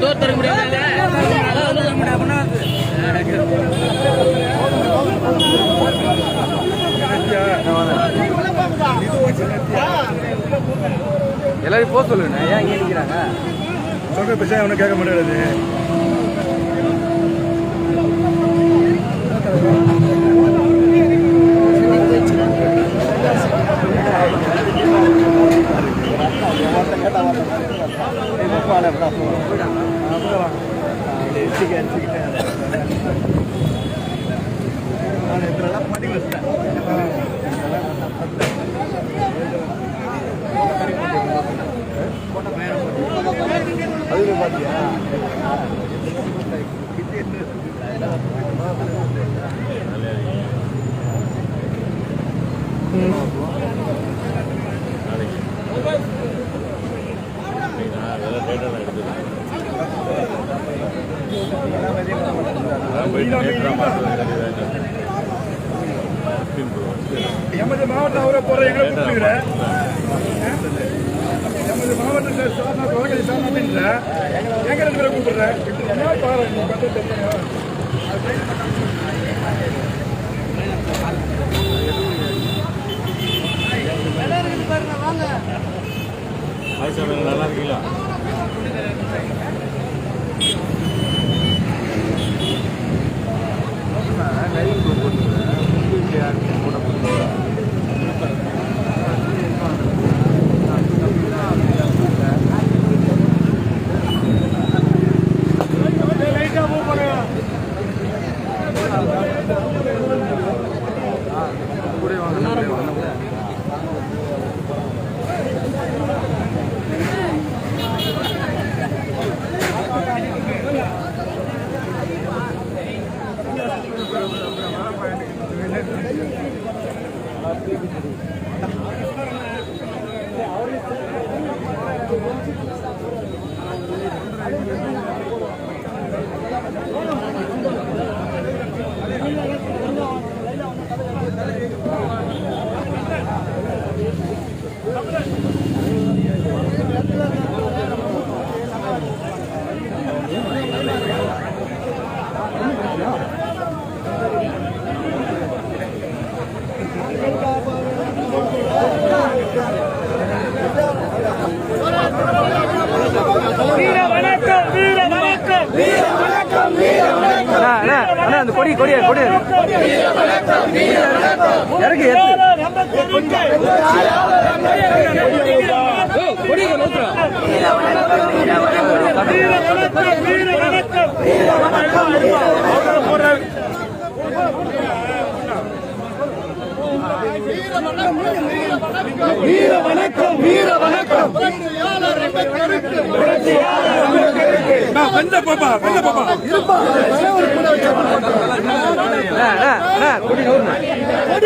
Door தர முடியாது. எல்லாரும் போக சொல்லுங்க. ஏன் இங்கே நிற்கிறாங்க? சொல்ற பேச அவனை கேட்க முடியாது. அதுவே பாத்தியா எமது மாவட்டம் அவரை போற எங்களை கூப்பிடுகிறேன். எமது மாவட்ட சார் நான் தொடங்கி சார் அப்படின்ற எங்க ரெண்டு பேரை கூப்பிடுறேன். நல்லா இருக்கீங்களா? அந்த கொடி கொடி கொடி இறக்கு வீர வணக்கம் வீர வணக்கம்.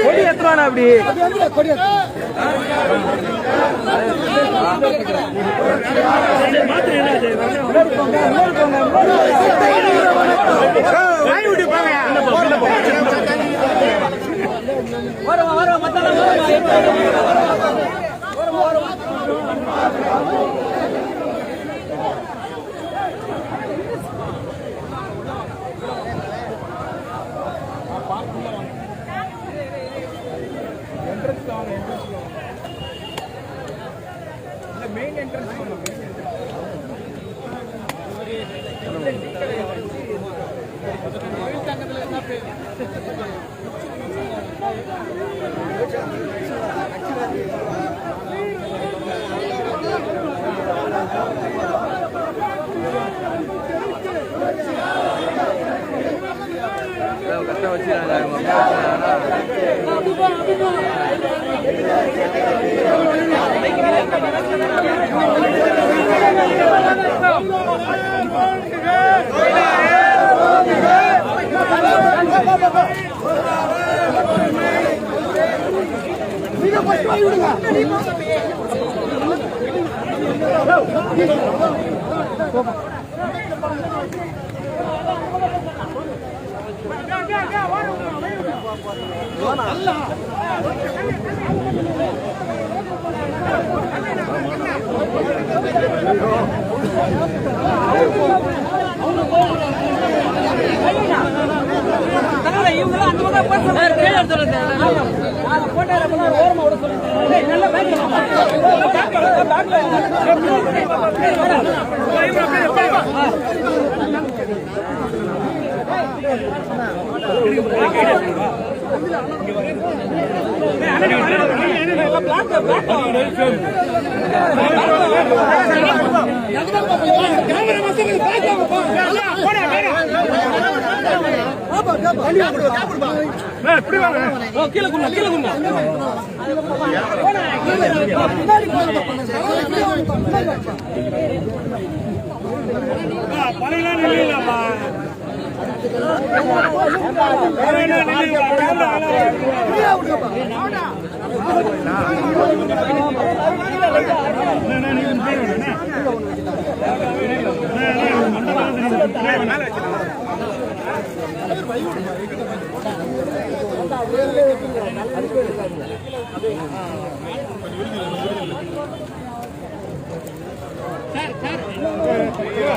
கொடி எத்துவானா அப்படி மெயின் என்ட்ரன்ஸ் கஷ்டம் வச்சுறாங்க.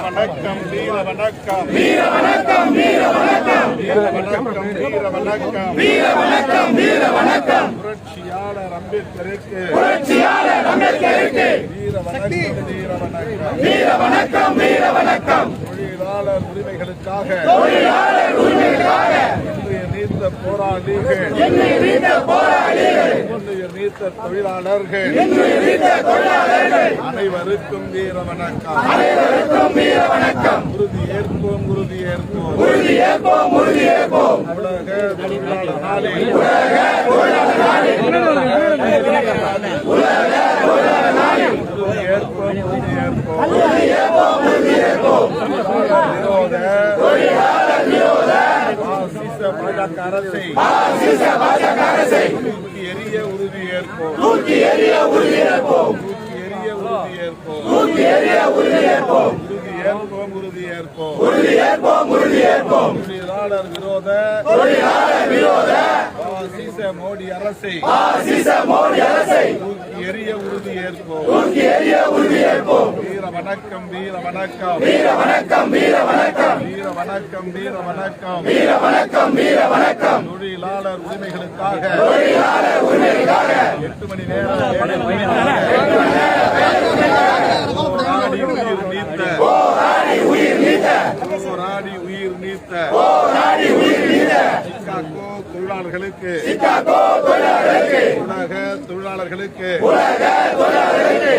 வணக்கம் வீர வணக்கம் வீர வணக்கம் வீர வணக்கம் வீர வணக்கம் வீர வணக்கம் வீர வணக்கம் வீர வணக்கம் புரட்சியாளர் அம்பேத்கருக்கு வீர வணக்கம் வீர வணக்கம் வீர வணக்கம் வீர வணக்கம் தொழிலாளர் உரிமைகளுக்காக இன்றைய நீத்த போராளிகள் இன்றைய நீத்த தொழிலாளர்கள் அனைவருக்கும் வீர வணக்கம் உறுதி ஏற்போம் உலக தொழிலாளர் நாளில் உறுதி ஏற்போம் விரோத பாசிச பாஜக அரசை தூக்கி எறிய உறுதி ஏற்போம் தொழிலாளர் விரோத பாசிச மோடி அரசை தூக்கி எறிய உறுதி ஏற்போம் வீர வணக்கம் வீர வணக்கம் வீர வணக்கம் வீர வணக்கம் வீர வணக்கம் வீர வணக்கம் வீர வணக்கம் வீர வணக்கம் தொழிலாளர் உரிமைகளுக்காக 8 மணி நேரம் போராடி உயிர் நீத்த சிக்காகோ தொழிலாளர்களுக்கு உலக தொழிலாளர்களுக்கு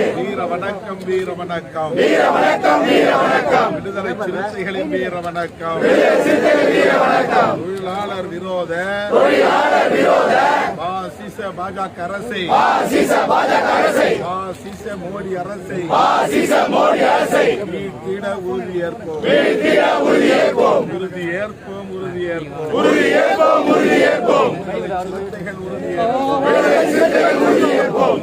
வீர வணக்கம் விடுதலை சிறுத்தைகளின் வீர வணக்கம் தொழிலாளர் விரோத பாசிச பாஜக அரசை பாசிச மோடி அரசை வீழ்த்திட உறுதி ஏற்போம் சிறுத்தைகள் உறுதி ஏற்போம்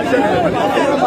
Thank you.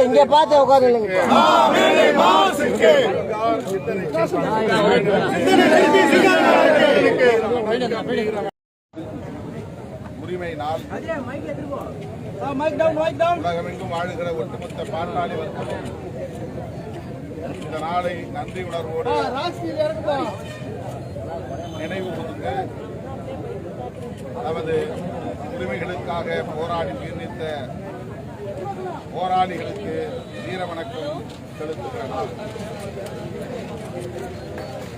இங்க பார்த்து உட்காந்து உரிமை நாள் உலகமெங்கும் வாழுகிற ஒட்டுமொத்த பாட்டாளி வர்க்கம் இந்த நாளை நன்றி உணர்வோடு நினைவு கூர்ந்து நமது உரிமைகளுக்காக போராடி உயிர்நீத்த போராளிகளுக்கு வீர வணக்கம் செலுத்துகிற நாள்.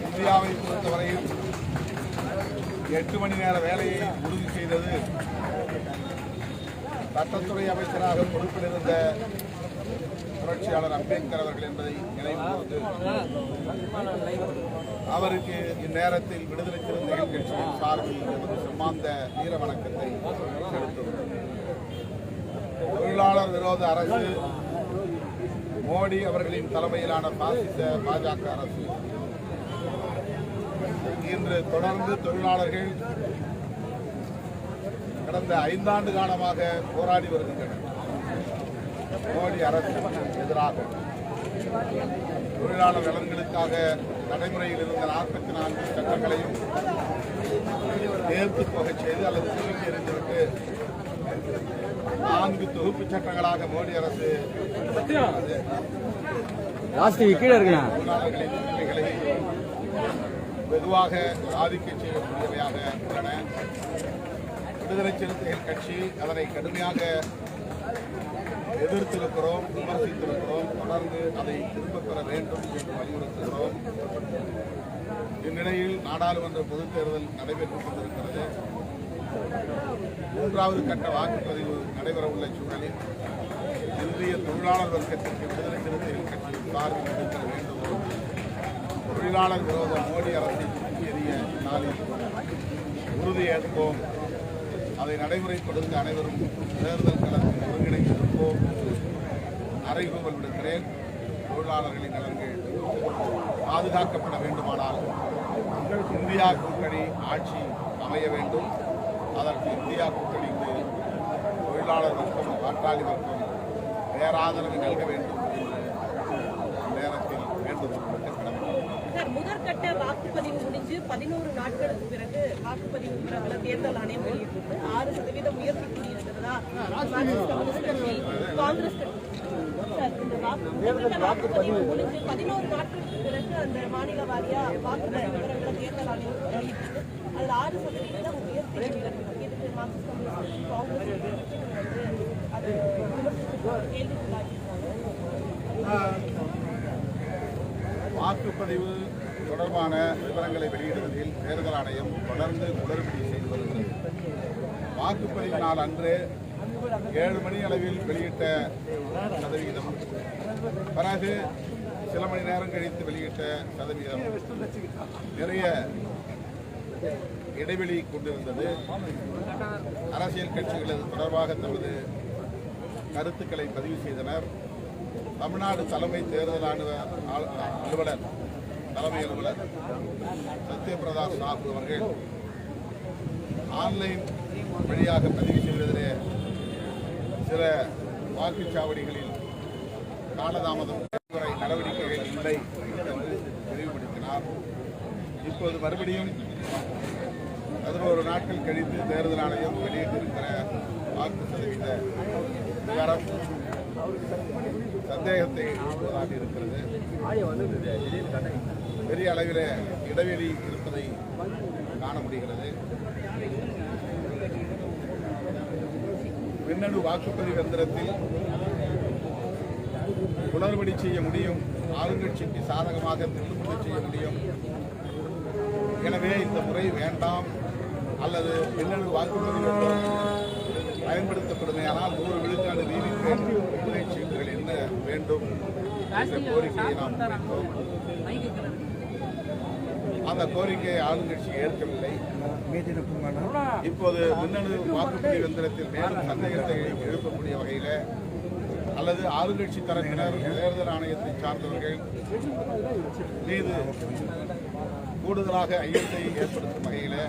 இந்தியாவை பொறுத்தவரையில் 8 மணி நேர வேலையை உறுதி செய்தது சட்டத்துறை அமைச்சராக பொறுப்பில் இருந்த புரட்சியாளர் அம்பேத்கர் அவர்கள் என்பதை நினைவு கூர்ந்து அவருக்கு இந்நேரத்தில் விடுதலை சிறுத்தைகள் கட்சியின் சார்பில் சம்மாந்த வீர வணக்கத்தை செலுத்துகிறோம். தொழிலாளர் விரோத அரசு, மோடி அவர்களின் தலைமையிலான பாசிச பாஜக அரசு இன்று தொடர்ந்து தொழிலாளர்கள் கடந்த 5 ஆண்டு காலமாக போராடி வருகின்றனர். மோடி அரசுக்கு எதிராக தொழிலாளர் நலன்களுக்காக நடைமுறையில் இருந்த 44 சட்டங்களையும் தேர்த்து போக செய்து அல்லது திரும்பி எறிந்துவிட்டு 4 தொகுப்பு சட்டங்களாக மோடி அரசு தொழிலாளர்களின் உரிமைகளை வெகுவாக பாதிக்க செய்யக்கூடியவையாக உள்ளன. விடுதலை சிறுத்தைகள் கட்சி அதனை கடுமையாக எதிர்த்திருக்கிறோம், விமர்சித்திருக்கிறோம். தொடர்ந்து அதை திரும்பப் பெற வேண்டும் என்று வலியுறுத்துகிறோம். இந்நிலையில் நாடாளுமன்ற பொதுத் தேர்தல் நடைபெற்றுக் கொண்டிருக்கிறது. 3வது கட்ட வாக்குப்பதிவு நடைபெறவுள்ள சூழலில் இந்திய தொழிலாளர் வர்க்கத்திற்கு விடுதலை சிறுத்தைகள் கட்சியின் சார்பில் எடுக்கிற வேண்டுகோள், தொழிலாளர் விரோத மோடி அரசை தூக்கி எறிய நாளில் உறுதியேற்போம். அதை நடைமுறைப்படுத்த அனைவரும் தேர்தல் களத்தில் ஒருங்கிணைந்திருப்போம். அறைகூவல் விடுக்கிறேன். தொழிலாளர்களின் நலன்கள் பாதுகாக்கப்பட வேண்டுமானால் இந்தியா கூட்டணி ஆட்சி அமைய வேண்டும். அதற்கு இந்தியா கூட்டணிக்கு தொழிலாளர் வர்க்கம், பாட்டாளி வர்க்கம் பேராதரவு நல்க வேண்டும் என்று நேரத்தில் வேண்டுகோள் விடுக்க கடமைப்பட்டது. முதற்கட்ட வாக்குப்பதிவு முடிஞ்சு 11 நாட்களுக்கு பிறகு வாக்குப்பதிவு விவரங்களை தேர்தல் ஆணையம் வெளியிட்டிருக்கு. 6% உயர்த்தி கூறியிருக்கிறதா காங்கிரஸ் இந்த முதற்கட்ட வாக்குப்பதிவு முடிஞ்சு 11 நாட்களுக்கு பிறகு அந்த மாநில வாரியா வாக்குப்பதிவு விவரங்களை தேர்தல் ஆணையம் வெளியிட்டு அதுல 6% உயர்த்தி வெளியிடணும். இதுக்கு மார்க்சிஸ்ட் கம்யூனிஸ்ட் காங்கிரஸ் வந்து அது கேள்விக்குள்ளாகியிருக்காங்க. வாக்குப்பதிவு தொடர்பான விவரங்களை வெளியிடுவதில் தேர்தல் ஆணையம் தொடர்ந்து குளறுபடி செய்து வருகிறது. வாக்குப்பதிவு நாள் அன்று 7 மணி அளவில் வெளியிட்ட சதவீதம், பிறகு சில மணி நேரம் கழித்து வெளியிட்ட சதவீதம் நிறைய இடைவெளி கொண்டிருந்தது. அரசியல் கட்சிகள் அது தொடர்பாக தமது கருத்துக்களை பதிவு செய்தனர். தமிழ்நாடு தலைமை தேர்தல் அலுவலர் தலைமை அலுவலர் சத்யபிரதா சாஹூ அவர்கள் ஆன்லைன் வழியாக பதிவு செய்வதிலே சில வாக்குச்சாவடிகளில் காலதாமதம் நடவடிக்கைகள் இல்லை என்று தெளிவுபடுத்தினார். இப்போது மறுபடியும் 11 நாட்கள் கழித்து தேர்தல் ஆணையம் வெளியிட்டிருக்கிற வாக்கு சதவீத விவரம் சந்தேகத்தை எழுப்புவதாக இருக்கிறது. பெரிய அளவில் இடைவெளி இருப்பதை காண முடிகிறது. மின்னணு வாக்குப்பதிவு எந்திரத்தில் குளறுபடி செய்ய முடியும், ஆளுங்கட்சிக்கு சாதகமாக திருத்தம் செய்ய முடியும். எனவே இந்த முறை வேண்டாம் அல்லது மின்னணு வாக்குப்பதிவு பயன்படுத்தப்படுமையானால் 100 விழுக்காடு வீவிபேட் சீட்டுகள் என்ன வேண்டும் என்ற கோரிக்கையை நாம் முன்வைத்தோம். அந்த கோரிக்கையை ஆளுங்கட்சி ஏற்கவில்லை. இப்போது மின்னணு வாக்குப்பதிவு எந்திரத்தில் மேலும் சந்தேகத்தை எழுப்பக்கூடிய வகையில் அல்லது ஆளுங்கட்சி தரப்பினர் தேர்தல் ஆணையத்தை சார்ந்தவர்கள் மீது கூடுதலாக ஐயத்தை ஏற்படுத்தும் வகையில்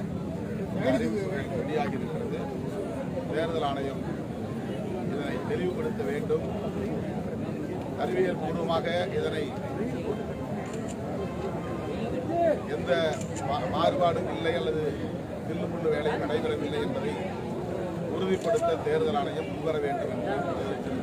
அறிவிப்புகள் வெளியாகி இருக்கிறது. தேர்தல் ஆணையம் இதனை தெளிவுபடுத்த வேண்டும். அறிவியல் பூர்வமாக இதனை எந்த மாறுபாடும் இல்லை அல்லது தில்லுமுள்ளு வேலை நடைபெறவில்லை என்பதை உறுதிப்படுத்த தேர்தல் ஆணையம் முன்வர வேண்டும் என்று வலியுறுத்தி